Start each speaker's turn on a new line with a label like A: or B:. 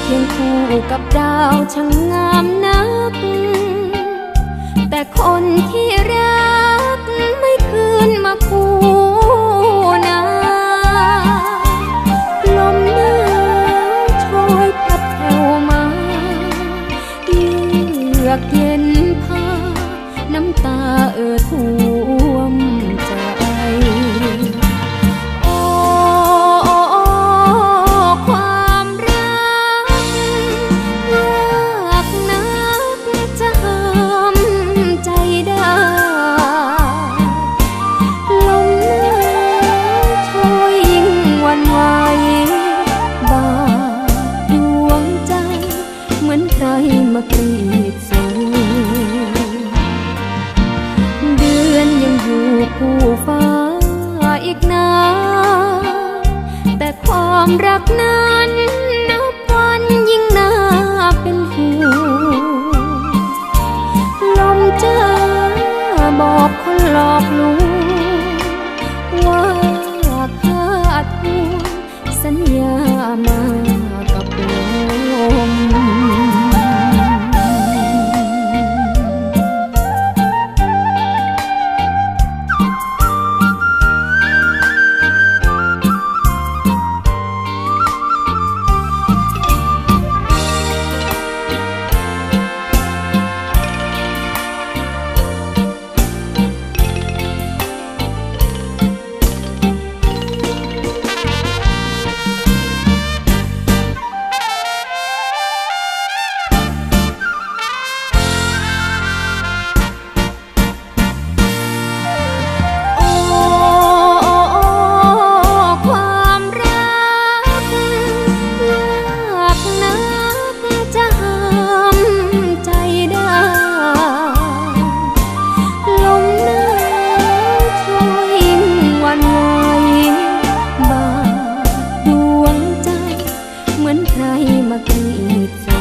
A: เคียงคู่กับดาวช่างงามนักแต่คนที่รักไม่คืนมาคู่นาลมหนาวโชยพัดแผ่วมาเยือกเย็นพาน้ำตาท่วมใจโอ้ความรักยากนักจะห้ามใจได้ลมหนาวโชยยิ่งหวั่นไหวบาดดวงใจเหมือนใครมากรีดสูเดือนยังอยู่คู่ฟ้าอีกนานแต่ความรักนั้นนับวันยิ่งน่าเป็นห่วงลมจ้าบอกคนหลอกลวงว่าขาดห่วงสัญญามากับลมเหมือนใครมากรีดสู